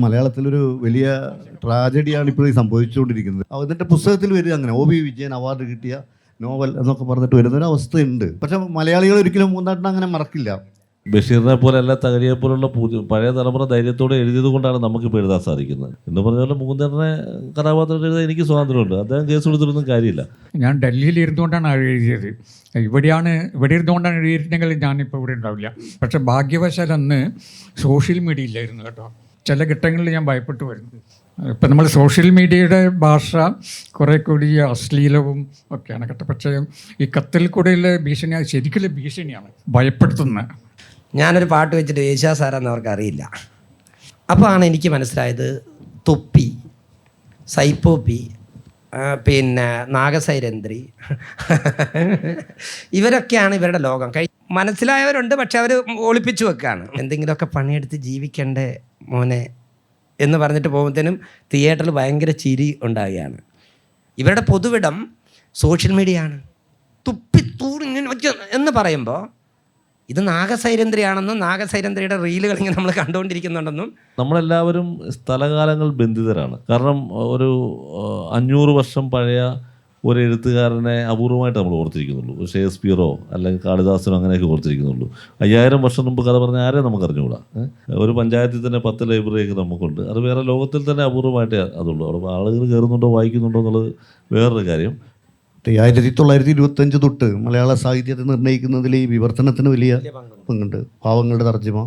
മലയാളത്തിലൊരു വലിയ ട്രാജഡിയാണ് ഇപ്പോൾ സംഭവിച്ചുകൊണ്ടിരിക്കുന്നത്. എന്നിട്ട് പുസ്തകത്തിൽ വരിക അങ്ങനെ OB വിജയൻ അവാർഡ് കിട്ടിയ നോവൽ എന്നൊക്കെ പറഞ്ഞിട്ട് വരുന്നൊരവസ്ഥയുണ്ട്. പക്ഷെ മലയാളികൾ ഒരിക്കലും മൂന്നാട്ടിനെ അങ്ങനെ മറക്കില്ല. ബഷീറിനെ പോലെ അല്ല തകഴിയെ പോലുള്ള പഴയ തലമുറ ധൈര്യത്തോടെ എഴുതിയത് കൊണ്ടാണ് നമുക്കിപ്പോൾ എഴുതാൻ സാധിക്കുന്നത്. എന്ന് പറഞ്ഞ പോലെ മൂന്നേട്ടനെ കഥാപാത്രം എഴുതാൻ എനിക്ക് സ്വാതന്ത്ര്യമുണ്ട്. അദ്ദേഹം കേസ് കൊടുത്തിട്ടൊന്നും കാര്യമില്ല. ഞാൻ ഡൽഹിയിൽ ഇരുന്നുകൊണ്ടാണ് എഴുതിയത്. ഇവിടെ ഇരുന്നുകൊണ്ടാണ് എഴുതിയിട്ടുണ്ടെങ്കിൽ ഞാനിപ്പോൾ ഇവിടെ ഉണ്ടാവില്ല. പക്ഷെ ഭാഗ്യവശാൽ അന്ന് സോഷ്യൽ മീഡിയ ഇല്ലായിരുന്നു കേട്ടോ. ചില ഘട്ടങ്ങളിൽ ഞാൻ ഭയപ്പെട്ടു വരുന്നത്. ഇപ്പം നമ്മൾ സോഷ്യൽ മീഡിയയുടെ ഭാഷ കുറേ കൂടി അശ്ലീലവും ഒക്കെയാണ് കേട്ടോ. പക്ഷേ ഈ കത്തിൽ കൂടെയുള്ള ഭീഷണി ശരിക്കും ഭീഷണിയാണ്, ഭയപ്പെടുത്തുന്നത്. ഞാനൊരു പാട്ട് വെച്ചിട്ട് യേശുദാസ് സാറാന്ന് അവർക്ക് അറിയില്ല. അപ്പോൾ ആണ് എനിക്ക് മനസ്സിലായത് തൊപ്പി, സൈപ്പോപ്പി, പിന്നെ നാഗസൈരന്ധ്രി ഇവരൊക്കെയാണ് ഇവരുടെ ലോകം. മനസ്സിലായവരുണ്ട്, പക്ഷെ അവർ ഒളിപ്പിച്ചു വെക്കുകയാണ്. എന്തെങ്കിലുമൊക്കെ പണിയെടുത്ത് ജീവിക്കണ്ടേ മോനെ എന്ന് പറഞ്ഞിട്ട് പോകുമ്പോഴത്തേനും തിയേറ്ററിൽ ഭയങ്കര ചിരി ഉണ്ടാവുകയാണ്. ഇവരുടെ പൊതുവിടം സോഷ്യൽ മീഡിയ ആണ്. തുപ്പിത്തൂറിങ്ങനെ എന്ന് പറയുമ്പോൾ ഇത് നാഗസൈരന്ധ്രിയാണെന്നും നാഗസൈരന്ധ്രിയുടെ റീലുകൾ ഇങ്ങനെ നമ്മൾ കണ്ടുകൊണ്ടിരിക്കുന്നുണ്ടെന്നും. നമ്മളെല്ലാവരും സ്ഥലകാലങ്ങൾ ബന്ധിതരാണ്. കാരണം ഒരു 500 വർഷം പഴയ ഒരു എഴുത്തുകാരനെ അപൂർവമായിട്ട് നമ്മൾ ഓർത്തിരിക്കുന്നുള്ളൂ. ഒരു ഷേക്സ്പിയറോ അല്ലെങ്കിൽ കാളിദാസനോ അങ്ങനെയൊക്കെ ഓർത്തിരിക്കുന്നുള്ളൂ. 5000 വർഷം മുമ്പ് കഥ പറഞ്ഞ ആരെയും നമുക്കറിഞ്ഞുകൂടാ. ഒരു പഞ്ചായത്തിൽ തന്നെ 10 ലൈബ്രറിയൊക്കെ നമുക്കുണ്ട്. അത് വേറെ ലോകത്തിൽ തന്നെ അപൂർവമായിട്ടേ അതുള്ളൂ. അവിടെ ആളുകൾ കയറുന്നുണ്ടോ വായിക്കുന്നുണ്ടോ എന്നുള്ളത് വേറൊരു കാര്യം. 1925 തൊട്ട് മലയാള സാഹിത്യത്തെ നിർണ്ണയിക്കുന്നതിൽ ഈ വിവർത്തനത്തിന് വലിയ പങ്കുണ്ട്. പാവങ്ങളുടെ തർജ്ജിമ.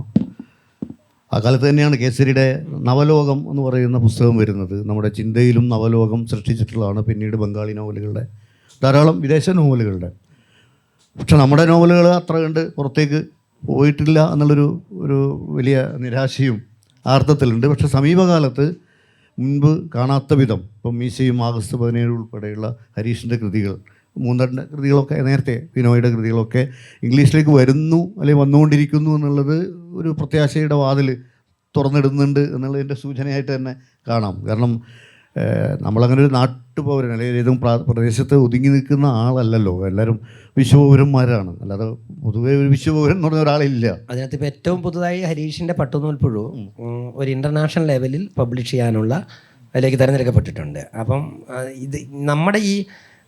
ആ കാലത്ത് തന്നെയാണ് കേസരിയുടെ നവലോകം എന്ന് പറയുന്ന പുസ്തകം വരുന്നത്. നമ്മുടെ ചിന്തയിലും നവലോകം സൃഷ്ടിച്ചിട്ടുള്ളതാണ്. പിന്നീട് ബംഗാളി നോവലുകളുടെ, ധാരാളം വിദേശ നോവലുകളുടെ. പക്ഷെ നമ്മുടെ നോവലുകൾ അത്ര കണ്ട് പുറത്തേക്ക് പോയിട്ടില്ല എന്നുള്ളൊരു വലിയ നിരാശയും ആർത്തത്തിലുണ്ട്. പക്ഷെ സമീപകാലത്ത് മുൻപ് കാണാത്ത വിധം ഇപ്പം മീശയും ആഗസ്റ്റ് 17 ഉൾപ്പെടെയുള്ള ഹരീഷിൻ്റെ കൃതികൾ, മൂന്നാറിൻ്റെ കൃതികളൊക്കെ, നേരത്തെ ബിനോയുടെ കൃതികളൊക്കെ ഇംഗ്ലീഷിലേക്ക് വരുന്നു അല്ലെങ്കിൽ വന്നുകൊണ്ടിരിക്കുന്നു എന്നുള്ളത് ഒരു പ്രത്യാശയുടെ വാതിൽ തുറന്നിടുന്നുണ്ട് എന്നുള്ളതിൻ്റെ സൂചനയായിട്ട് തന്നെ കാണാം. കാരണം നമ്മളങ്ങനെ ഒരു നാട്ടുപൗരൻ അല്ലെങ്കിൽ ഏതും പ്രദേശത്ത് ഒതുങ്ങി നിൽക്കുന്ന ആളല്ലല്ലോ. എല്ലാവരും വിശ്വപൗരന്മാരാണ്. അല്ലാതെ പൊതുവേ ഒരു വിശ്വപൗരൻ എന്ന് പറഞ്ഞ ഒരാളില്ല. അതിനകത്ത് ഇപ്പോൾ ഏറ്റവും പുതുതായി ഹരീഷിൻ്റെ പട്ടുനൂൽപ്പുഴു ഒരു ഇൻ്റർനാഷണൽ ലെവലിൽ പബ്ലിഷ് ചെയ്യാനുള്ള അതിലേക്ക് തിരഞ്ഞെടുക്കപ്പെട്ടിട്ടുണ്ട്. അപ്പം ഇത് നമ്മുടെ ഈ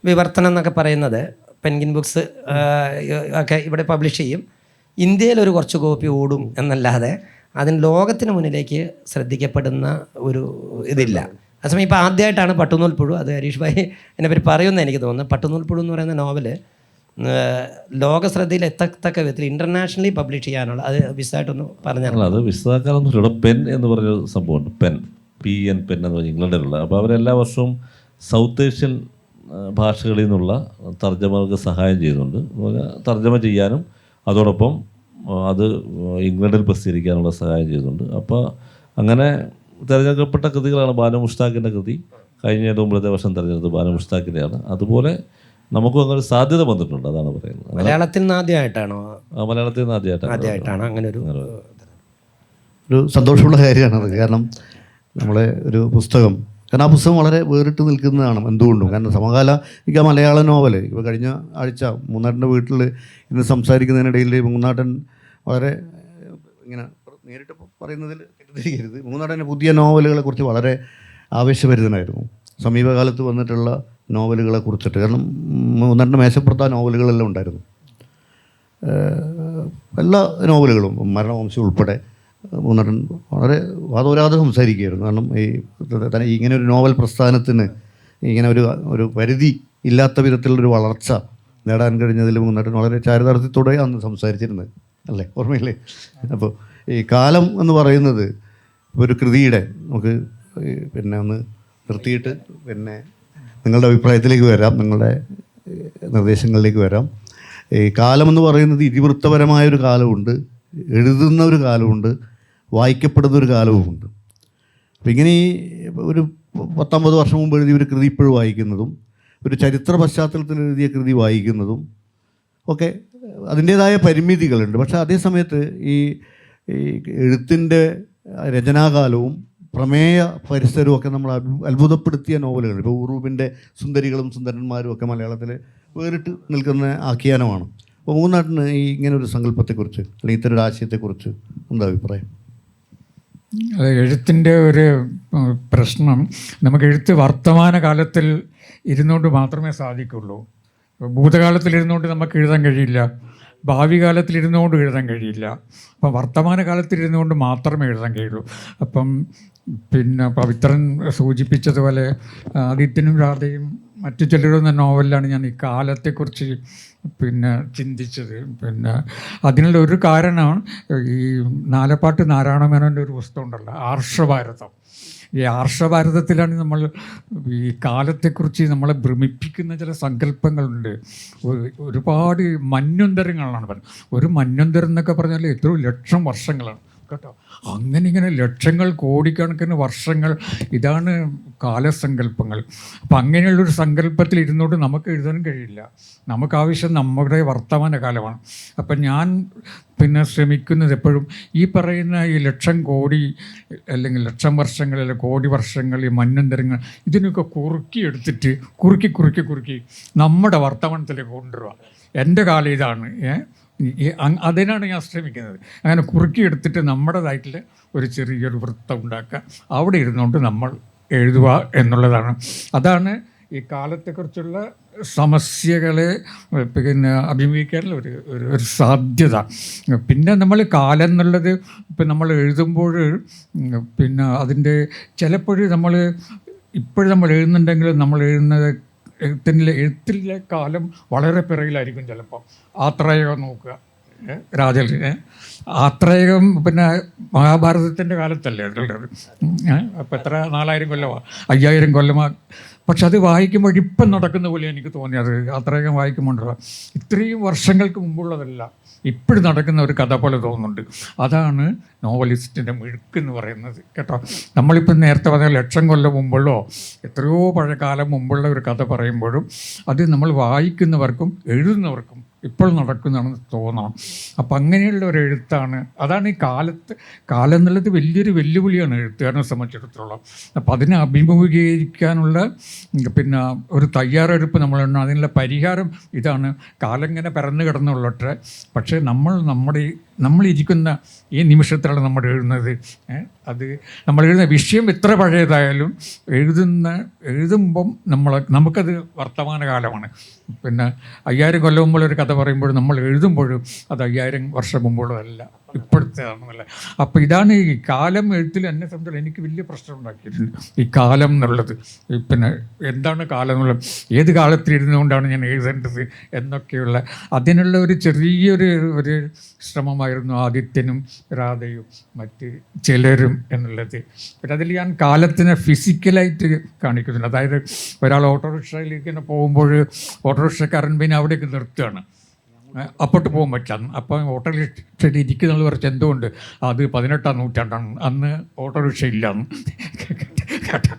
വിവർത്തനം എന്നൊക്കെ പറയുന്നത് പെൻഗിൻ ബുക്സ് ഒക്കെ ഇവിടെ പബ്ലിഷ് ചെയ്യും. ഇന്ത്യയിൽ ഒരു കുറച്ച് കോപ്പി ഓടും എന്നല്ലാതെ അതിന് ലോകത്തിന് മുന്നിലേക്ക് ശ്രദ്ധിക്കപ്പെടുന്ന ഒരു ഇതില്ല. അതേസമയം ഇപ്പോൾ ആദ്യമായിട്ടാണ് പട്ടുനൂൽപ്പുഴു, അത് ഹരീഷ് ഭായി എന്നെ പറ്റി പറയുമെന്ന് എനിക്ക് തോന്നുന്നു. പട്ടുനൂൽപ്പുഴു എന്ന് പറയുന്ന നോവല് ലോക ശ്രദ്ധയിൽ എത്തത്തക്ക വിധത്തിൽ ഇൻ്റർനാഷണലി പബ്ലിഷ് ചെയ്യാനുള്ള, അത് വിശദമായിട്ടൊന്ന് പറഞ്ഞാൽ. അത് വിശദമാക്കാനൊന്നുമില്ല. പെൻ എന്ന് പറഞ്ഞൊരു സംഭവമുണ്ട്. PN പെൻ എന്ന് പറഞ്ഞാൽ ഇംഗ്ലണ്ടിലുള്ള. അപ്പോൾ അവരെല്ലാ വർഷവും സൗത്ത് ഏഷ്യൻ ഭാഷകളിൽ നിന്നുള്ള തർജ്ജമകൾക്ക് സഹായം ചെയ്യുന്നുണ്ട്. തർജ്ജമ ചെയ്യാനും അതോടൊപ്പം അത് ഇംഗ്ലണ്ടിൽ പ്രസിദ്ധീകരിക്കാനുള്ള സഹായം ചെയ്യുന്നുണ്ട്. അപ്പോൾ അങ്ങനെ തിരഞ്ഞെടുക്കപ്പെട്ട കൃതികളാണ്. ബാനു മുഷ്താഖിൻ്റെ കൃതി കഴിഞ്ഞ മുമ്പത്തെ വർഷം തിരഞ്ഞെടുത്ത് ബാനു മുഷ്താഖിൻ്റെയാണ്. അതുപോലെ നമുക്കും അങ്ങനെ സാധ്യത വന്നിട്ടുണ്ട്. അതാണ് പറയുന്നത്. മലയാളത്തിൽ നിന്ന് ആദ്യമായിട്ടാണോ? മലയാളത്തിൽ നിന്ന് ആദ്യമായിട്ടാണ് അങ്ങനെ ഒരു സന്തോഷമുള്ള കാര്യമാണത്. കാരണം നമ്മളെ ഒരു പുസ്തകം, കാരണം ആ പുസ്തകം വളരെ വേറിട്ട് നിൽക്കുന്നതാണ് എന്തുകൊണ്ടും. കാരണം സമകാലിക മലയാള നോവൽ ഇപ്പോൾ കഴിഞ്ഞ ആഴ്ച മൂന്നാട്ടിൻ്റെ വീട്ടിൽ ഇന്ന് സംസാരിക്കുന്നതിനിടയിൽ മൂന്നാട്ടൻ വളരെ ഇങ്ങനെ നേരിട്ട് പറയുന്നതിൽ തെറ്റിദ്ധരിക്കരുത്, മൂന്നാട്ടൻ്റെ പുതിയ നോവലുകളെക്കുറിച്ച് വളരെ ആവേശഭരിതനായിരുന്നു. സമീപകാലത്ത് വന്നിട്ടുള്ള നോവലുകളെ കുറിച്ചിട്ട്. കാരണം മൂന്നാട്ടിൻ്റെ മേശപ്പുറത്ത് ആ നോവലുകളെല്ലാം ഉണ്ടായിരുന്നു. എല്ലാ നോവലുകളും മരണവംശം ഉൾപ്പെടെ മൂന്നാട്ടൻ വളരെ വാദോരാതെ സംസാരിക്കുകയായിരുന്നു. കാരണം ഈ ഇങ്ങനെ ഒരു നോവൽ പ്രസ്ഥാനത്തിന് ഇങ്ങനെ ഒരു പരിധി ഇല്ലാത്ത വിധത്തിലുള്ളൊരു വളർച്ച നേടാൻ കഴിഞ്ഞതിൽ മൂന്നാട്ടൻ വളരെ ചാരിതാർത്ഥ്യത്തോടെ അന്ന് സംസാരിച്ചിരുന്നത് അല്ലേ, ഓർമ്മയില്ലേ? അപ്പോൾ ഈ കാലം എന്ന് പറയുന്നത് ഒരു കൃതിയുടെ നമുക്ക് പിന്നെ ഒന്ന് നിർത്തിയിട്ട് പിന്നെ നിങ്ങളുടെ അഭിപ്രായത്തിലേക്ക് വരാം, നിങ്ങളുടെ നിർദ്ദേശങ്ങളിലേക്ക് വരാം. ഈ കാലമെന്ന് പറയുന്നത് ഇതിവൃത്തപരമായൊരു കാലമുണ്ട്, എഴുതുന്ന ഒരു കാലമുണ്ട്, വായിക്കപ്പെടുന്ന ഒരു കാലവുമുണ്ട്. അപ്പം ഇങ്ങനെ ഒരു 19 വർഷം മുമ്പ് എഴുതിയ ഒരു കൃതി ഇപ്പോഴും വായിക്കുന്നതും ഒരു ചരിത്ര പശ്ചാത്തലത്തിൽ എഴുതിയ കൃതി വായിക്കുന്നതും ഒക്കെ അതിൻ്റേതായ പരിമിതികളുണ്ട്. പക്ഷേ അതേ സമയത്ത് ഈ എഴുത്തിൻ്റെ രചനാകാലവും പ്രമേയ പരിസരവും ഒക്കെ നമ്മൾ അത്ഭുതപ്പെടുത്തിയ നോവലുകൾ. ഇപ്പോൾ ഉറൂബിൻ്റെ സുന്ദരികളും സുന്ദരന്മാരും ഒക്കെ മലയാളത്തിൽ വേറിട്ട് നിൽക്കുന്ന ആഖ്യാനമാണ്. അപ്പോൾ മൂന്നാട്ടിന് ഈ ഇങ്ങനൊരു സങ്കല്പത്തെക്കുറിച്ച് അല്ലെങ്കിൽ ഇത്തരം ഒരു ആശയത്തെക്കുറിച്ച് എന്താ അഭിപ്രായം? എഴുത്തിൻ്റെ ഒരു പ്രശ്നം, നമുക്ക് എഴുത്ത് വർത്തമാന കാലത്തിൽ ഇരുന്നുകൊണ്ട് മാത്രമേ സാധിക്കുള്ളൂ. ഭൂതകാലത്തിൽ ഇരുന്നുകൊണ്ട് നമുക്ക് എഴുതാൻ കഴിയില്ല, ഭാവി കാലത്തിൽ ഇരുന്നുകൊണ്ട് എഴുതാൻ കഴിയില്ല. അപ്പം വർത്തമാന കാലത്തിൽ ഇരുന്നുകൊണ്ട് മാത്രമേ എഴുതാൻ കഴിയുള്ളൂ. അപ്പം പിന്നെ പവിത്രൻ സൂചിപ്പിച്ചതുപോലെ ആദിത്യനും രാധയും മറ്റു ചിലരുന്ന നോവലിലാണ് ഞാൻ ഈ കാലത്തെക്കുറിച്ച് ചിന്തിച്ചത്. അതിനുള്ള ഒരു കാരണമാണ് ഈ നാലപ്പാട്ട് നാരായണമേനോൻ്റെ ഒരു പുസ്തകം ഉണ്ടല്ലോ, ആർഷഭാരതം. ഈ ആർഷഭാരതത്തിലാണ് നമ്മൾ ഈ കാലത്തെക്കുറിച്ച് നമ്മളെ ഭ്രമിപ്പിക്കുന്ന ചില സങ്കല്പങ്ങളുണ്ട്. ഒരുപാട് മന്വന്തരങ്ങളാണ് പറയുന്നത്. ഒരു മന്വന്തരം എന്നൊക്കെ പറഞ്ഞാൽ എത്രയോ ലക്ഷം വർഷങ്ങളാണ് കേട്ടോ. അങ്ങനെ ഇങ്ങനെ ലക്ഷങ്ങൾ കോടിക്കണക്കിന് വർഷങ്ങൾ, ഇതാണ് കാലസങ്കല്പങ്ങൾ. അപ്പം അങ്ങനെയുള്ളൊരു സങ്കല്പത്തിൽ ഇരുന്നുകൊണ്ട് നമുക്ക് എഴുതാനും കഴിയില്ല. നമുക്കാവശ്യം നമ്മുടെ വർത്തമാന കാലമാണ്. അപ്പം ഞാൻ ശ്രമിക്കുന്നത് എപ്പോഴും ഈ പറയുന്ന ഈ ലക്ഷം കോടി അല്ലെങ്കിൽ ലക്ഷം വർഷങ്ങൾ അല്ലെങ്കിൽ കോടി വർഷങ്ങൾ, ഈ മന്വന്തരങ്ങൾ, ഇതിനൊക്കെ കുറുക്കിയെടുത്തിട്ട് കുറുക്കി നമ്മുടെ വർത്തമാനത്തിലേക്ക് കൊണ്ടുവരിക. എൻ്റെ കാലം ഇതാണ്, അതിനാണ് ഞാൻ ശ്രമിക്കുന്നത്. അങ്ങനെ കുറുക്കിയെടുത്തിട്ട് നമ്മുടേതായിട്ടുള്ള ഒരു ചെറിയൊരു വൃത്തം ഉണ്ടാക്കുക, അവിടെ ഇരുന്നുകൊണ്ട് നമ്മൾ എഴുതുക എന്നുള്ളതാണ്. അതാണ് ഈ കാലത്തെക്കുറിച്ചുള്ള സമസ്യകളെ അഭിമുഖീകരിക്കാനുള്ള ഒരു സാധ്യത. പിന്നെ നമ്മൾ കാലം എന്നുള്ളത് നമ്മൾ എഴുതുമ്പോൾ അതിൻ്റെ ചിലപ്പോഴും നമ്മൾ എഴുതുന്നുണ്ടെങ്കിൽ നമ്മൾ എഴുതുന്നത് എഴുത്തിലെ കാലം വളരെ പിറകിലായിരിക്കും. ചിലപ്പോൾ ആത്രേയം നോക്കുക, രാജൽ ആത്രേയം മഹാഭാരതത്തിൻ്റെ കാലത്തല്ലേ ഉള്ളത്. അപ്പം എത്ര 4000 കൊല്ലമോ 5000 കൊല്ലമോ. പക്ഷെ അത് വായിക്കുമ്പോൾ ഇപ്പം നടക്കുന്ന പോലെ എനിക്ക് തോന്നിയത്. ആത്രേയം വായിക്കുമ്പോൾ ഇത്രയും വർഷങ്ങൾക്ക് മുമ്പുള്ളതല്ല, ഇപ്പോഴും നടക്കുന്ന ഒരു കഥ പോലെ തോന്നുന്നുണ്ട്. അതാണ് നോവലിസ്റ്റിൻ്റെ മിഴുക്കെന്ന് പറയുന്നത് കേട്ടോ. നമ്മളിപ്പം നേരത്തെ പറഞ്ഞ 1,00,000 കൊല്ലം മുമ്പുള്ളോ എത്രയോ പഴയ കാലം മുമ്പുള്ള ഒരു കഥ പറയുമ്പോഴും അത് നമ്മൾ വായിക്കുന്നവർക്കും എഴുതുന്നവർക്കും ഇപ്പോൾ നടക്കുന്നതാണെന്ന് തോന്നണം. അപ്പം അങ്ങനെയുള്ള ഒരു എഴുത്താണ്. അതാണ് ഈ കാലം എന്നുള്ളത് വലിയൊരു വെല്ലുവിളിയാണ് എഴുത്തുകാരനെ സംബന്ധിച്ചിടത്തോളം. അപ്പം അതിനെ അഭിമുഖീകരിക്കാനുള്ള ഒരു തയ്യാറെടുപ്പ് നമ്മളുണ്ട്. അതിനുള്ള പരിഹാരം ഇതാണ്. കാലം ഇങ്ങനെ പരന്നു കിടന്നുള്ളട്ടെ, പക്ഷേ നമ്മളിരിക്കുന്ന ഈ നിമിഷത്തിലാണ് നമ്മൾ എഴുതുന്നത്. അത് നമ്മൾ എഴുതുന്ന വിഷയം എത്ര പഴയതായാലും എഴുതുമ്പം നമുക്കത് വർത്തമാനകാലമാണ്. 5000 കൊല്ലം മുമ്പുള്ളൊരു കഥ പറയുമ്പോഴും നമ്മൾ എഴുതുമ്പോഴും അത് 5000 വർഷം മുമ്പുള്ളതല്ല, ഇപ്പോഴത്തേതാണെന്നല്ല. അപ്പോൾ ഇതാണ് ഈ കാലം എഴുത്തിൽ എന്നെ സംബന്ധിച്ച് എനിക്ക് വലിയ പ്രശ്നം ഉണ്ടാക്കിയിട്ടുണ്ട്. ഈ കാലം എന്നുള്ളത് എന്താണ് കാലം എന്നുള്ളത്, ഏത് കാലത്തിലിരുന്നുകൊണ്ടാണ് ഞാൻ എഴുതേണ്ടത് എന്നൊക്കെയുള്ള അതിനുള്ള ഒരു ചെറിയൊരു ശ്രമമായിരുന്നു ആദിത്യനും രാധയും മറ്റ് ചിലരും എന്നുള്ളത്. അതിൽ ഞാൻ കാലത്തിനെ ഫിസിക്കലായിട്ട് കാണിക്കുന്നുണ്ട്. അതായത് ഒരാൾ ഓട്ടോറിക്ഷയിലേക്ക് പോകുമ്പോൾ ഓട്ടോറിക്ഷക്കാരൻ അവിടേക്ക് നിർത്തുകയാണ്, അപ്പോട്ട് പോകാൻ പറ്റില്ല. അപ്പം ഓട്ടോറിക്ഷയിൽ ഇരിക്കുന്നത് കുറച്ച് എന്തുകൊണ്ട് അത് 18-ാം നൂറ്റാണ്ടാണ്, അന്ന് ഓട്ടോറിക്ഷ ഇല്ലാന്ന് കേട്ടോ.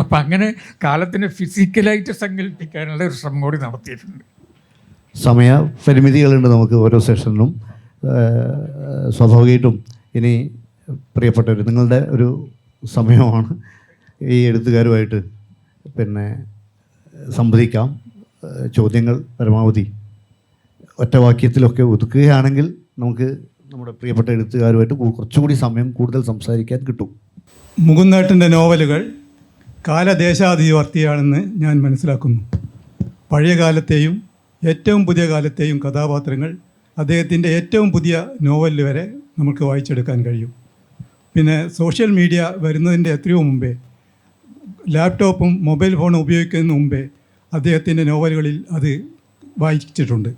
അപ്പം അങ്ങനെ കാലത്തിനെ ഫിസിക്കലായിട്ട് സങ്കല്പിക്കാനുള്ള ഒരു ശ്രമം കൂടി നടത്തിയിട്ടുണ്ട്. സമയ പരിമിതികളുണ്ട് നമുക്ക് ഓരോ സെഷനിലും. സ്വാഭാവികമായിട്ടും ഇനി പ്രിയപ്പെട്ടവർ, നിങ്ങളുടെ ഒരു സമയമാണ് ഈ എഴുത്തുകാരുമായിട്ട് സംവദിക്കാം. ചോദ്യങ്ങൾ പരമാവധി ഒറ്റവാക്യത്തിലൊക്കെ ഒതുക്കുകയാണെങ്കിൽ നമുക്ക് നമ്മുടെ പ്രിയപ്പെട്ട എഴുത്തുകാരുമായിട്ട് കുറച്ചുകൂടി സമയം കൂടുതൽ സംസാരിക്കാൻ കിട്ടും. മുകുന്ദേട്ടൻ്റെ നോവലുകൾ കാലദേശാധിവർത്തിയാണെന്ന് ഞാൻ മനസ്സിലാക്കുന്നു. പഴയ കാലത്തെയും ഏറ്റവും പുതിയ കാലത്തെയും കഥാപാത്രങ്ങൾ അദ്ദേഹത്തിൻ്റെ ഏറ്റവും പുതിയ നോവലിൽ വരെ നമുക്ക് വായിച്ചെടുക്കാൻ കഴിയും. പിന്നെ സോഷ്യൽ മീഡിയ വരുന്നതിൻ്റെ എത്രയോ മുമ്പേ, ലാപ്ടോപ്പും മൊബൈൽ ഫോണും ഉപയോഗിക്കുന്നതിന് മുമ്പേ അദ്ദേഹത്തിൻ്റെ നോവലുകളിൽ അത് വായിച്ചിട്ടുണ്ട്.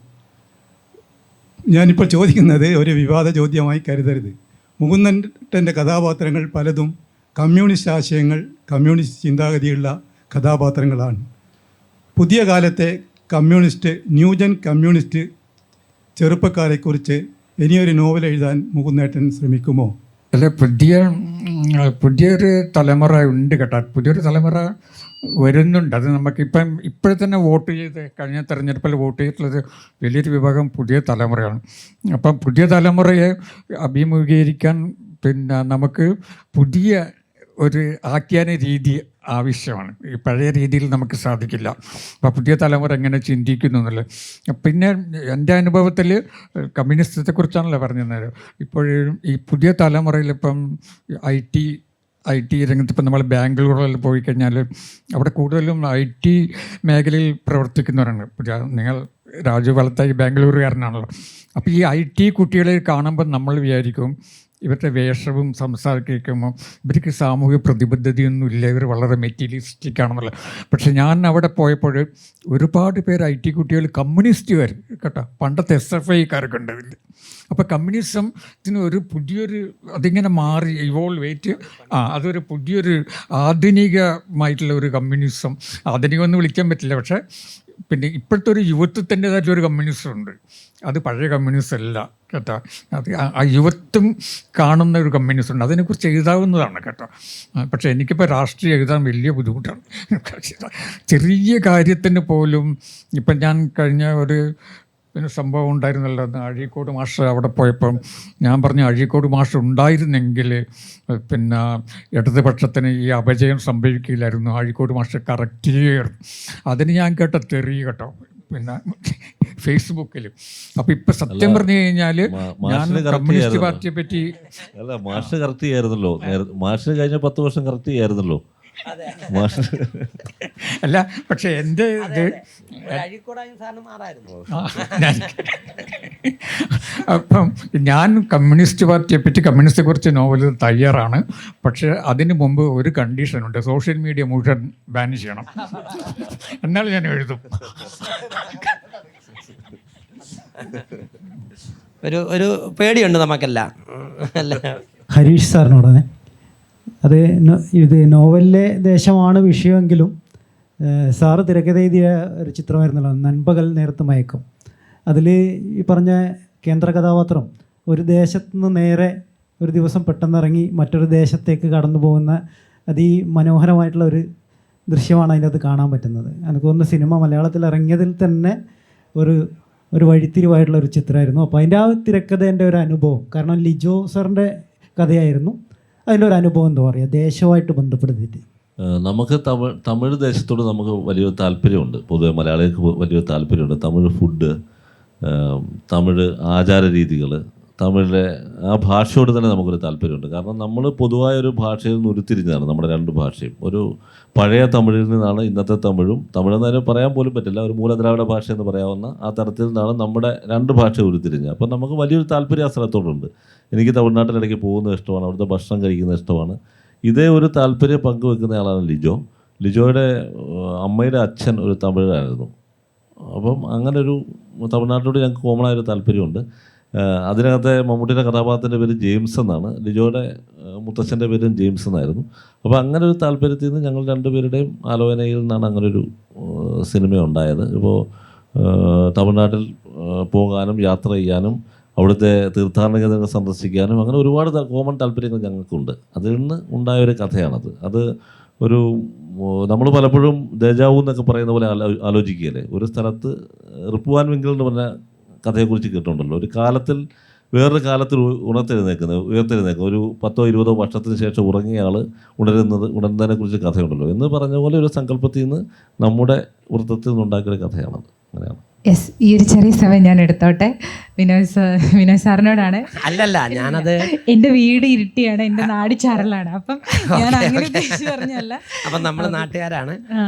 ഞാനിപ്പോൾ ചോദിക്കുന്നത് ഒരു വിവാദ ചോദ്യമായി കരുതരുത്. മുകുന്ദേട്ടൻ്റെ കഥാപാത്രങ്ങൾ പലതും കമ്മ്യൂണിസ്റ്റ് ആശയങ്ങൾ, കമ്മ്യൂണിസ്റ്റ് ചിന്താഗതിയുള്ള കഥാപാത്രങ്ങളാണ്. പുതിയ കാലത്തെ കമ്മ്യൂണിസ്റ്റ്, ന്യൂജൻ കമ്മ്യൂണിസ്റ്റ് ചെറുപ്പക്കാരെക്കുറിച്ച് ഇനിയൊരു നോവൽ എഴുതാൻ മുകുന്ദേട്ടൻ ശ്രമിക്കുമോ? അല്ല, പുതിയൊരു തലമുറ ഉണ്ട് കേട്ടോ. പുതിയൊരു തലമുറ വരുന്നുണ്ട്. അത് നമുക്കിപ്പം ഇപ്പോഴത്തന്നെ വോട്ട് ചെയ്ത് കഴിഞ്ഞ തെരഞ്ഞെടുപ്പിൽ വോട്ട് ചെയ്തിട്ടുള്ളത് വലിയൊരു വിഭാഗം പുതിയ തലമുറയാണ്. അപ്പം പുതിയ തലമുറയെ അഭിമുഖീകരിക്കാൻ നമുക്ക് പുതിയ ഒരു ആഖ്യാന രീതി ആവശ്യമാണ്. ഈ പഴയ രീതിയിൽ നമുക്ക് സാധിക്കില്ല. അപ്പോൾ പുതിയ തലമുറ എങ്ങനെ ചിന്തിക്കുന്നു എന്നുള്ളത്. പിന്നെ എൻ്റെ അനുഭവത്തിൽ കമ്മ്യൂണിസത്തെക്കുറിച്ചാണല്ലോ പറഞ്ഞത്. ഇപ്പോഴും ഈ പുതിയ തലമുറയിൽ ഇപ്പം ഐ ടി രംഗത്ത് ഇപ്പം നമ്മൾ ബാംഗ്ലൂരിൽ പോയി കഴിഞ്ഞാൽ അവിടെ കൂടുതലും IT മേഖലയിൽ പ്രവർത്തിക്കുന്നവരാണ്. നിങ്ങൾ രാജു വളത്തായി ബാംഗ്ലൂരുകാരനാണല്ലോ. അപ്പോൾ ഈ IT കുട്ടികളെ കാണുമ്പോൾ നമ്മൾ വിചാരിക്കും ഇവരുടെ വേഷവും സംസാരം കേൾക്കുമ്പോൾ ഇവർക്ക് സാമൂഹിക പ്രതിബദ്ധതയൊന്നും ഇല്ല, ഇവർ വളരെ മെറ്റീരിയലിസ്റ്റിക് ആണെന്നുള്ള. പക്ഷെ ഞാൻ അവിടെ പോയപ്പോൾ ഒരുപാട് പേര് IT കുട്ടികൾ കമ്മ്യൂണിസ്റ്റുകാർ കേട്ടോ, പണ്ടത്തെ SFIക്കാരൊക്കെ ഉണ്ട്. അപ്പോൾ കമ്മ്യൂണിസത്തിന് ഒരു പുതിയൊരു അതിങ്ങനെ മാറി ഇവോൾവ് ചെയ്തിട്ട് അതൊരു പുതിയൊരു ആധുനികമായിട്ടുള്ള ഒരു കമ്മ്യൂണിസം, ആധുനികമെന്ന് വിളിക്കാൻ പറ്റില്ല, പക്ഷേ പിന്നെ ഇപ്പോഴത്തെ ഒരു യുവത്വത്തിൻ്റെതായിട്ടൊരു കമ്മ്യൂണിസം ഉണ്ട്. അത് പഴയ കമ്മ്യൂണിസം അല്ല കേട്ടോ. അത് ആ യുവത്വം കാണുന്ന ഒരു കമ്മ്യൂണിസം ഉണ്ട്, അതിനെക്കുറിച്ച് എഴുതാവുന്നതാണ് കേട്ടോ. പക്ഷേ എനിക്കിപ്പോൾ രാഷ്ട്രീയം എഴുതാൻ വലിയ ബുദ്ധിമുട്ടാണ്. ചെറിയ കാര്യത്തിന് പോലും ഇപ്പം ഞാൻ കഴിഞ്ഞ ഒരു പിന്നെ സംഭവം ഉണ്ടായിരുന്നല്ലോ, അഴീക്കോട് മാഷ് അവിടെ പോയപ്പം ഞാൻ പറഞ്ഞു അഴീക്കോട് മാഷ് ഉണ്ടായിരുന്നെങ്കിൽ പിന്നെ ഇടതുപക്ഷത്തിന് ഈ അപജയം സംഭവിക്കില്ലായിരുന്നു, അഴീക്കോട് മാഷ് കറക്റ്റ് ചെയ്യായിരുന്നു. അതിന് ഞാൻ കേട്ട തെറി കേട്ടോ പിന്നെ ഫേസ്ബുക്കിൽ. അപ്പോൾ ഇപ്പം സത്യം പറഞ്ഞു കഴിഞ്ഞാൽ ഞാൻ കമ്മ്യൂണിസ്റ്റ് പാർട്ടിയെ പറ്റി അല്ല, മാഷ് കറക്റ്റ് ചെയ്യായിരുന്നല്ലോ. മാഷ് കഴിഞ്ഞ 10 വർഷം കറക്റ്റ് ചെയ്യായിരുന്നല്ലോ മാഷ്. അല്ല പക്ഷെ എൻ്റെ ഇത് അപ്പം ഞാൻ കമ്മ്യൂണിസ്റ്റ് പാർട്ടിയെ പറ്റി കമ്മ്യൂണിസ്റ്റെ കുറിച്ച് നോവൽ തയ്യാറാണ്. പക്ഷെ അതിന് മുമ്പ് ഒരു കണ്ടീഷനുണ്ട്, സോഷ്യൽ മീഡിയ മുഴുവൻ ബാൻ ചെയ്യണം, എന്നാലും ഞാൻ എഴുതും. ഒരു പേടിയുണ്ട് നമുക്കെല്ലാം അല്ല. ഹരീഷ് സാറിനോടാണ് അത്. ഇത് നോവലിലെ ദേശമാണ് വിഷയമെങ്കിലും സാറ് തിരക്കഥ എഴുതിയ ഒരു ചിത്രമായിരുന്നല്ലോ നൻപകൽ നേരത്ത് മയക്കം. അതിൽ ഈ പറഞ്ഞ കേന്ദ്ര കഥാപാത്രം ഒരു ദേശത്ത് നിന്ന് നേരെ ഒരു ദിവസം പെട്ടെന്നിറങ്ങി മറ്റൊരു ദേശത്തേക്ക് കടന്നു പോകുന്ന അതിമനോഹരമായിട്ടുള്ള ഒരു ദൃശ്യമാണ് അതിൻ്റെ അത് കാണാൻ പറ്റുന്നത്. എനിക്ക് തോന്നുന്നു സിനിമ മലയാളത്തിൽ ഇറങ്ങിയതിൽ തന്നെ ഒരു വഴിത്തിരിവായിട്ടുള്ള ഒരു ചിത്രമായിരുന്നു. അപ്പോൾ അതിൻ്റെ ആ തിരക്കഥേൻ്റെ ഒരു അനുഭവം, കാരണം ലിജോ സാറിൻ്റെ കഥയായിരുന്നു, അതിൻ്റെ ഒരു അനുഭവം എന്താ പറയുക ദേശമായിട്ട് ബന്ധപ്പെടുത്തിയിട്ട്. നമുക്ക് തമിഴ് ദേശത്തോട് നമുക്ക് വലിയൊരു താല്പര്യമുണ്ട്. പൊതുവെ മലയാളികൾക്ക് വലിയൊരു താല്പര്യമുണ്ട്. തമിഴ് ഫുഡ്, തമിഴ് ആചാര രീതികൾ, തമിഴിലെ ആ ഭാഷയോട് തന്നെ നമുക്കൊരു താല്പര്യമുണ്ട്. കാരണം നമ്മൾ പൊതുവായൊരു ഭാഷയിൽ നിന്ന് ഉരുത്തിരിഞ്ഞതാണ് നമ്മുടെ 2 ഭാഷയും. ഒരു പഴയ തമിഴിൽ നിന്നാണ് ഇന്നത്തെ തമിഴെന്ന് പറയാൻ പോലും പറ്റില്ല, ഒരു മൂലദ്രാവിഡ ഭാഷ എന്ന് പറയാവുന്ന ആ തരത്തിൽ നിന്നാണ് നമ്മുടെ 2 ഭാഷ ഉരുത്തിരിഞ്ഞത്. അപ്പം നമുക്ക് വലിയൊരു താല്പര്യം ആ സ്ഥലത്തോടുണ്ട്. എനിക്ക് തമിഴ്നാട്ടിലിടയ്ക്ക് പോകുന്നത് ഇഷ്ടമാണ്, അവിടുത്തെ ഭക്ഷണം കഴിക്കുന്നത് ഇഷ്ടമാണ്. ഇതേ ഒരു താല്പര്യം പങ്കുവെക്കുന്ന ആളാണ് ലിജോ. ലിജോയുടെ അമ്മയുടെ അച്ഛൻ ഒരു തമിഴായിരുന്നു. അപ്പം അങ്ങനെ ഒരു തമിഴ്നാട്ടിലോട് ഞങ്ങൾക്ക് കോമണായൊരു താല്പര്യമുണ്ട്. അതിനകത്തെ മമ്മൂട്ടിയുടെ കഥാപാത്രത്തിൻ്റെ പേര് ജെയിംസ് എന്നാണ്, ലിജോയുടെ മുത്തച്ഛൻ്റെ പേരും ജെയിംസ് എന്നായിരുന്നു. അപ്പോൾ അങ്ങനെ ഒരു താല്പര്യത്തിൽ നിന്ന് ഞങ്ങൾ 2 പേരുടെയും ആലോചനയിൽ നിന്നാണ് അങ്ങനൊരു സിനിമ ഉണ്ടായത്. ഇപ്പോൾ തമിഴ്നാട്ടിൽ പോകാനും യാത്ര ചെയ്യാനും അവിടുത്തെ തീർത്ഥാടന കേന്ദ്രങ്ങൾ സന്ദർശിക്കാനും അങ്ങനെ ഒരുപാട് കോമൺ താല്പര്യങ്ങൾ ഞങ്ങൾക്കുണ്ട്. അതിൽ നിന്ന് ഉണ്ടായൊരു കഥയാണത്. അത് ഒരു നമ്മൾ പലപ്പോഴും ദേജാവു എന്നൊക്കെ പറയുന്ന പോലെ ആലോചിക്കുകയല്ലേ. ഒരു സ്ഥലത്ത് റിപ്പുവാൻ വിങ്കൽ എന്ന് പറഞ്ഞ കഥയെക്കുറിച്ച് കേട്ടിട്ടുണ്ടല്ലോ. ഒരു കാലത്തിൽ വേറൊരു കാലത്തിൽ ഉയർത്തെഴുന്നേക്കുന്നത് ഒരു 10-20 വർഷത്തിന് ശേഷം ഉറങ്ങിയ ആൾ ഉണരുന്നതിനെക്കുറിച്ച് കഥയുണ്ടല്ലോ എന്ന് പറഞ്ഞ പോലെ ഒരു സങ്കല്പത്തിൽ നിന്ന് നമ്മുടെ വൃത്തത്തിൽ നിന്നുണ്ടാക്കിയൊരു കഥയാണത്. അങ്ങനെയാണ്. യെസ്, ഈ ഒരു ചെറിയ സമയം ഞാൻ എടുത്തോട്ടെ. വിനോദ് സാറിനോടാണ്. അല്ലല്ല, ഞാനത് എൻ്റെ വീട് ഇരുട്ടിയാണ്, എൻ്റെ നാട് ചരലാണ്. അപ്പം ഞാൻ അങ്ങനെ ഉദ്ദേശിച്ച് പറഞ്ഞല്ല. അപ്പം നമ്മൾ നാട്ടുകാരാണ്,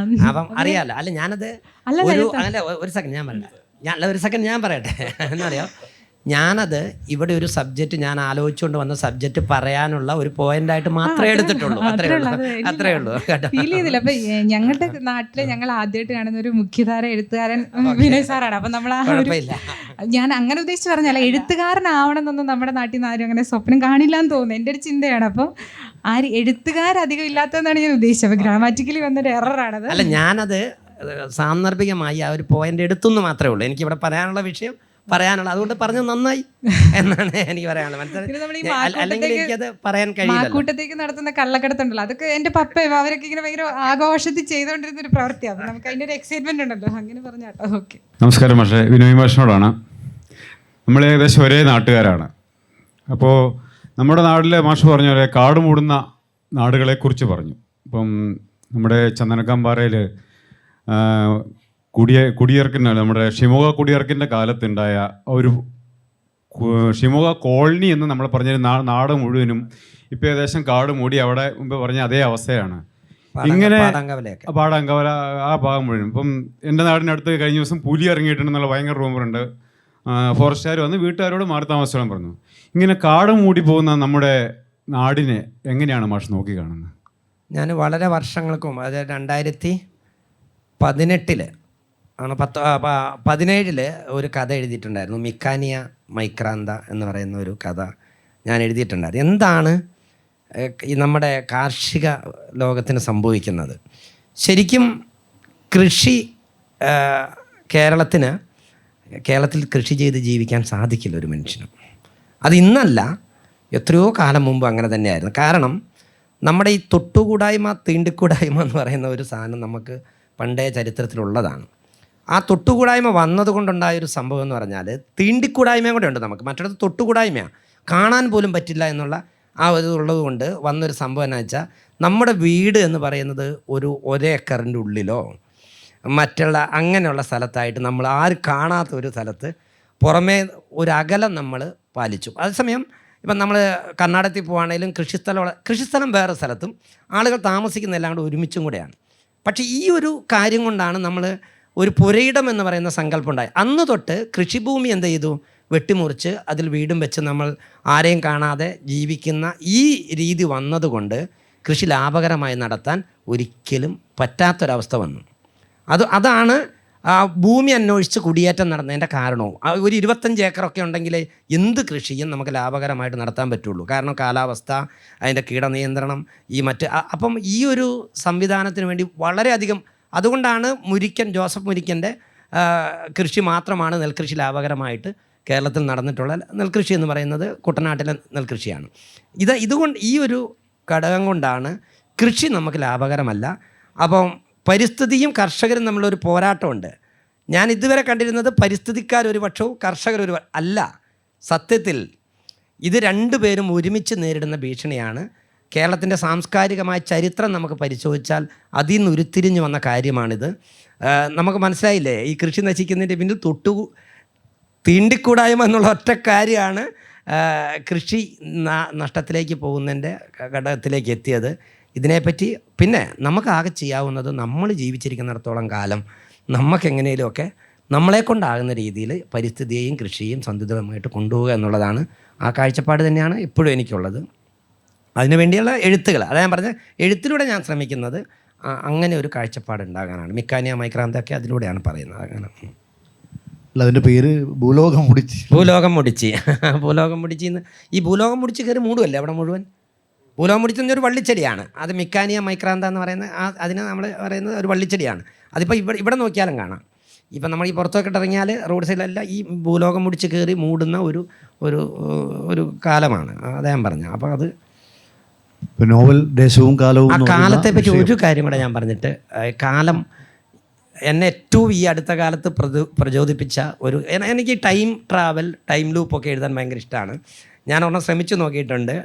അപ്പം അറിയാലോ. അല്ല ഞാനത് ഒരു സെക്കൻഡ് ഞാൻ പറയട്ടെ. എന്നറിയാം, ഞാനത് ഇവിടെ ഒരു സബ്ജക്റ്റ് ഞാൻ ആലോചിച്ചുകൊണ്ട് വന്ന സബ്ജക്റ്റ് പറയാനുള്ള ഒരു പോയിന്റായിട്ട് മാത്രമേ എടുത്തിട്ടുള്ളൂ. അത്രേ ഉള്ളൂ. ഫീൽ ചെയ്തില്ല. അപ്പൊ ഞങ്ങളുടെ നാട്ടില് ഞങ്ങൾ ആദ്യമായിട്ട് കാണുന്ന ഒരു മുഖ്യധാര എഴുത്തുകാരൻ വിനോദ് സാറാണ്. അപ്പൊ നമ്മൾ ഞാൻ അങ്ങനെ ഉദ്ദേശിച്ച് പറഞ്ഞല്ല, എഴുത്തുകാരനാവണം എന്നൊന്നും നമ്മുടെ നാട്ടിൽ നിന്ന് ആരും അങ്ങനെ സ്വപ്നം കാണില്ല എന്ന് തോന്നുന്നു. എൻ്റെ ഒരു ചിന്തയാണ്. അപ്പോൾ എഴുത്തുകാരധികം ഇല്ലാത്തതെന്നാണ് ഞാൻ ഉദ്ദേശിച്ചത്. അപ്പോൾ ഗ്രാമാറ്റിക്കലി വന്നൊരു എററാണത്. അല്ല, ഞാനത് സാന്ദർഭികമായി ആ ഒരു പോയിന്റ് എടുത്തെന്ന് മാത്രമേ ഉള്ളൂ. എനിക്കിവിടെ പറയാനുള്ള വിഷയം അതുകൊണ്ട് പറഞ്ഞു നന്നായി എന്നാണ് എനിക്ക് പറയാനുള്ളത്. അല്ലെങ്കിൽ എനിക്കത് പറയാൻ കഴിയില്ല. കൂട്ടത്തേക്ക് നടത്തുന്ന കള്ളക്കടത്തുണ്ടല്ലോ, അതൊക്കെ എൻ്റെ പപ്പയും അവരൊക്കെ ഇങ്ങനെ ഭയങ്കര ആഘോഷത്തിൽ ചെയ്തുകൊണ്ടിരുന്ന ഒരു പ്രവൃത്തിയാണ്. നമുക്ക് അതിൻ്റെ ഒരു എക്സൈറ്റ്മെന്റ് ഉണ്ടല്ലോ, അങ്ങനെ പറഞ്ഞാട്ടോ. ഓക്കെ, നമസ്കാരം മാഷേ. വിനോയ് മാഷിനോടാണ്. നമ്മൾ ഏകദേശം ഒരേ നാട്ടുകാരാണ്. അപ്പോൾ നമ്മുടെ നാട്ടിലെ മാഷ് പറഞ്ഞ പോലെ കാട് മൂടുന്ന നാടുകളെക്കുറിച്ച് പറഞ്ഞു. ഇപ്പം നമ്മുടെ ചന്ദനക്കാമ്പാറയിൽ കുടിയിറക്കുന്ന നമ്മുടെ ഷിമോഗ കുടിയിറക്കിൻ്റെ കാലത്തുണ്ടായ ഒരു ഷിമോഗ കോളനി എന്ന് നമ്മൾ പറഞ്ഞ നാട് മുഴുവനും ഇപ്പോൾ ഏകദേശം കാട് മൂടി അവിടെ മുമ്പ് പറഞ്ഞ അതേ അവസ്ഥയാണ്. ഇങ്ങനെ പാടാങ്കവല ആ ഭാഗം മുഴുവൻ. ഇപ്പം എൻ്റെ നാടിനടുത്ത് കഴിഞ്ഞ ദിവസം പുലി ഇറങ്ങിയിട്ടുണ്ടെന്നുള്ള ഭയങ്കര റൂമറുണ്ട്. ഫോറസ്റ്റുകാർ വന്ന് വീട്ടുകാരോട് മാറി താമസിച്ചോളാൻ പറഞ്ഞു. ഇങ്ങനെ കാട് മൂടി പോകുന്ന നമ്മുടെ നാടിനെ എങ്ങനെയാണ് മാഷ് നോക്കി കാണുന്നത്? ഞാൻ വളരെ വർഷങ്ങൾക്ക് മുമ്പ്, അതായത് 2018 ആണ് 17 ഒരു കഥ എഴുതിയിട്ടുണ്ടായിരുന്നു. മിക്കാനിയ മൈക്രാന്ത എന്ന് പറയുന്ന ഒരു കഥ ഞാൻ എഴുതിയിട്ടുണ്ടായിരുന്നു. എന്താണ് ഈ നമ്മുടെ കാർഷിക ലോകത്തിന് സംഭവിക്കുന്നത്? ശരിക്കും കൃഷി കേരളത്തിൽ കൃഷി ചെയ്ത് ജീവിക്കാൻ സാധിക്കില്ല ഒരു മനുഷ്യനും. അത് ഇന്നല്ല, എത്രയോ കാലം മുമ്പ് അങ്ങനെ തന്നെയായിരുന്നു. കാരണം നമ്മുടെ ഈ തൊട്ടുകൂടായ്മ തീണ്ടിക്കൂടായ്മ എന്ന് പറയുന്ന ഒരു സാധനം നമുക്ക് പണ്ടേ ചരിത്രത്തിലുള്ളതാണ്. ആ തൊട്ടുകൂടായ്മ വന്നതുകൊണ്ടുണ്ടായൊരു സംഭവം എന്ന് പറഞ്ഞാൽ തീണ്ടിക്കൂടായ്മയും കൂടെ ഉണ്ട് നമുക്ക്. മറ്റിടത്ത് തൊട്ടുകൂടായ്മയാണ്, കാണാൻ പോലും പറ്റില്ല എന്നുള്ള ആ ഒരു ഉള്ളത് കൊണ്ട് വന്നൊരു സംഭവം എന്ന് വെച്ചാൽ, നമ്മുടെ വീട് എന്ന് പറയുന്നത് ഒരു ഒരേക്കറിൻ്റെ ഉള്ളിലോ മറ്റുള്ള അങ്ങനെയുള്ള സ്ഥലത്തായിട്ട് നമ്മൾ ആരും കാണാത്ത ഒരു സ്ഥലത്ത് പുറമേ ഒരു അകലം നമ്മൾ പാലിച്ചു. അതേസമയം ഇപ്പം നമ്മൾ കർണാടകത്തിൽ പോവുകയാണെങ്കിലും കൃഷിസ്ഥലം വേറെ സ്ഥലത്തും ആളുകൾ താമസിക്കുന്ന എല്ലാം കൂടെ ഒരുമിച്ചും കൂടെയാണ്. പക്ഷേ ഈ ഒരു കാര്യം കൊണ്ടാണ് നമ്മൾ ഒരു പുരയിടം എന്ന് പറയുന്ന സങ്കല്പം ഉണ്ടായി. അന്ന് തൊട്ട് കൃഷിഭൂമി എന്ത് ചെയ്തു? വെട്ടിമുറിച്ച് അതിൽ വീടും വെച്ച് നമ്മൾ ആരെയും കാണാതെ ജീവിക്കുന്ന ഈ രീതി വന്നതുകൊണ്ട് കൃഷി ലാഭകരമായി നടത്താൻ ഒരിക്കലും പറ്റാത്തൊരവസ്ഥ വന്നു. അതാണ് ഭൂമി അന്വേഷിച്ച് കുടിയേറ്റം നടന്നതിൻ്റെ കാരണവും. ഒരു 25 ഏക്കറൊക്കെ ഉണ്ടെങ്കിൽ എന്ത് കൃഷിയും നമുക്ക് ലാഭകരമായിട്ട് നടത്താൻ പറ്റുള്ളൂ. കാരണം കാലാവസ്ഥ, അതിൻ്റെ കീടനിയന്ത്രണം, അപ്പം ഈ ഒരു സംവിധാനത്തിന് വേണ്ടി വളരെയധികം, അതുകൊണ്ടാണ് ജോസഫ് മുരിക്കൻ്റെ കൃഷി മാത്രമാണ് നെൽകൃഷി ലാഭകരമായിട്ട് കേരളത്തിൽ നടന്നിട്ടുള്ള നെൽകൃഷി എന്ന് പറയുന്നത് കുട്ടനാട്ടിലെ നെൽകൃഷിയാണ്. ഇതുകൊണ്ട് ഈ ഒരു ഘടകം കൊണ്ടാണ് കൃഷി നമുക്ക് ലാഭകരമല്ല. അപ്പം പരിസ്ഥിതിയും കർഷകരും തമ്മിലൊരു പോരാട്ടമുണ്ട്. ഞാൻ ഇതുവരെ കണ്ടിരുന്നത് പരിസ്ഥിതിക്കാരൊരു പക്ഷവും കർഷകരൊരു അല്ല. സത്യത്തിൽ ഇത് രണ്ടുപേരും ഒരുമിച്ച് നേരിടുന്ന ഭീഷണിയാണ്. കേരളത്തിൻ്റെ സാംസ്കാരികമായ ചരിത്രം നമുക്ക് പരിശോധിച്ചാൽ അതിൽ നിന്ന് ഉരുത്തിരിഞ്ഞു വന്ന കാര്യമാണിത്. നമുക്ക് മനസ്സിലായില്ലേ, ഈ കൃഷി നശിക്കുന്നതിൻ്റെ പിന്നിൽ തീണ്ടിക്കൂടായ്മ എന്നുള്ള ഒറ്റ കാര്യമാണ് കൃഷി നഷ്ടത്തിലേക്ക് പോകുന്നതിൻ്റെ ഘടകത്തിലേക്ക് എത്തിയത്. ഇതിനെപ്പറ്റി പിന്നെ നമുക്കാകെ ചെയ്യാവുന്നത്, നമ്മൾ ജീവിച്ചിരിക്കുന്നിടത്തോളം കാലം നമുക്കെങ്ങനെയുമൊക്കെ നമ്മളെക്കൊണ്ടാകുന്ന രീതിയിൽ പരിസ്ഥിതിയെയും കൃഷിയെയും സന്തുലിതമായിട്ട് കൊണ്ടുപോകുക എന്നുള്ളതാണ്. ആ കാഴ്ചപ്പാട് തന്നെയാണ് എപ്പോഴും എനിക്കുള്ളത്. അതിനുവേണ്ടിയുള്ള എഴുത്തുകൾ, അതാ ഞാൻ പറഞ്ഞത്, എഴുത്തിലൂടെ ഞാൻ ശ്രമിക്കുന്നത് അങ്ങനെ ഒരു കാഴ്ചപ്പാട് ഉണ്ടാകാനാണ്. മിക്കാനിയ മൈക്രാന്തൊക്കെ അതിലൂടെയാണ് പറയുന്നത്. അങ്ങനെ അല്ല, അതിൻ്റെ പേര് ഭൂലോകം മുടിച്ച് ഈ ഭൂലോകം മുടിച്ച് കയറി മൂടുമല്ലേ അവിടെ മുഴുവൻ. ഭൂലോകം മുടിച്ചെന്ന ഒരു വള്ളിച്ചെടിയാണ്. അത് മിക്കാനിയ മൈക്രാന്ത എന്ന് പറയുന്ന അതിനെ നമ്മൾ പറയുന്നത് ഒരു വള്ളിച്ചെടിയാണ്. അതിപ്പോൾ ഇവിടെ നോക്കിയാലും കാണാം. ഇപ്പം നമ്മൾ ഈ പുറത്തൊക്കെ ഇറങ്ങിയാൽ റോഡ് സൈഡിലെല്ലാം ഈ ഭൂലോകം മുടിച്ച് കയറി മൂടുന്ന ഒരു കാലമാണ്. അതാ ഞാൻ പറഞ്ഞത്. അപ്പോൾ അത് നോവൽ ദേശവും കാലവും, ആ കാലത്തെ പറ്റി ഒരു കാര്യം കൂടെ ഞാൻ പറഞ്ഞിട്ട്, കാലം എന്നെ ഏറ്റവും ഈ അടുത്ത കാലത്ത് പ്രചോദിപ്പിച്ച എനിക്ക് ടൈം ട്രാവൽ, ടൈം ലൂപ്പൊക്കെ എഴുതാൻ ഭയങ്കര ഇഷ്ടമാണ്. ഞാൻ ഒരെണ്ണം ശ്രമിച്ചു നോക്കിയിട്ടുണ്ട്.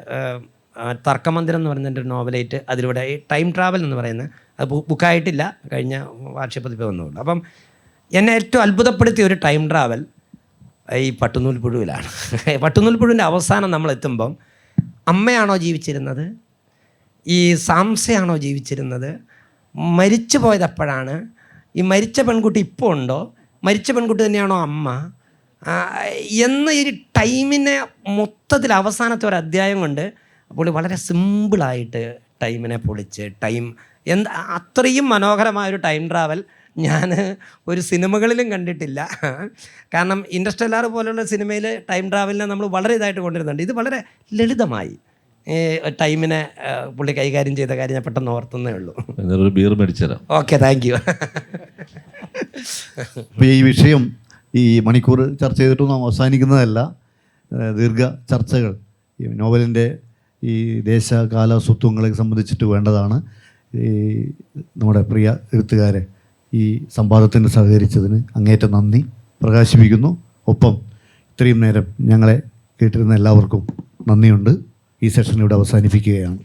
തർക്കമന്ദിരം എന്ന് പറയുന്നൊരു നോവലേറ്റ്, അതിലൂടെ ഈ ടൈം ട്രാവൽ എന്ന് പറയുന്നത്, അത് ബുക്കായിട്ടില്ല, കഴിഞ്ഞ വാർഷികപ്പതിപ്പ് വന്നുള്ളൂ. അപ്പം എന്നെ ഏറ്റവും അത്ഭുതപ്പെടുത്തിയ ഒരു ടൈം ട്രാവൽ ഈ പട്ടുനൂൽ പുഴുവിലാണ്. പട്ടുനൂൽ പുഴുവിൻ്റെ അവസാനം നമ്മൾ എത്തുമ്പം അമ്മയാണോ ജീവിച്ചിരുന്നത്, ഈ സാംസയാണോ ജീവിച്ചിരുന്നത്, മരിച്ചു പോയത് എപ്പോഴാണ്, ഈ മരിച്ച പെൺകുട്ടി ഇപ്പോൾ ഉണ്ടോ, മരിച്ച പെൺകുട്ടി തന്നെയാണോ അമ്മ എന്ന ഈ ടൈമിനെ മൊത്തത്തിൽ അവസാനത്തെ ഒരു അധ്യായം കൊണ്ട് പുള്ളി വളരെ സിമ്പിളായിട്ട് ടൈമിനെ പൊളിച്ച് അത്രയും മനോഹരമായൊരു ടൈം ട്രാവൽ ഞാൻ ഒരു സിനിമകളിലും കണ്ടിട്ടില്ല. കാരണം ഇൻഡർസ്റ്റെല്ലാർ പോലുള്ള സിനിമയിൽ ടൈം ട്രാവലിനെ നമ്മൾ വളരെ ഇതായിട്ട് കൊണ്ടുവരുന്നുണ്ട്. ഇത് വളരെ ലളിതമായി ടൈമിനെ പുള്ളി കൈകാര്യം ചെയ്ത കാര്യം ഞാൻ പെട്ടെന്ന് ഓർത്തുന്നേ ഉള്ളൂ. ബീർ മേടിച്ചുതരാം. Okay, thank you. അപ്പോൾ ഈ വിഷയം ഈ മണിക്കൂർ ചർച്ച ചെയ്തിട്ടൊന്നും അവസാനിക്കുന്നതല്ല. ദീർഘ ചർച്ചകൾ ഈ നോവലിൻ്റെ ഈ ദേശകാല സ്വത്വങ്ങളെ സംബന്ധിച്ചിട്ട് വേണ്ടതാണ്. ഈ നമ്മുടെ പ്രിയ എഴുത്തുകാരെ ഈ സംവാദത്തിന് സഹകരിച്ചതിന് അങ്ങേയറ്റം നന്ദി പ്രകാശിപ്പിക്കുന്നു. ഒപ്പം ഇത്രയും നേരം ഞങ്ങളെ കേട്ടിരുന്ന എല്ലാവർക്കും നന്ദിയുണ്ട്. ഈ സെഷൻ ഇവിടെ അവസാനിപ്പിക്കുകയാണ്.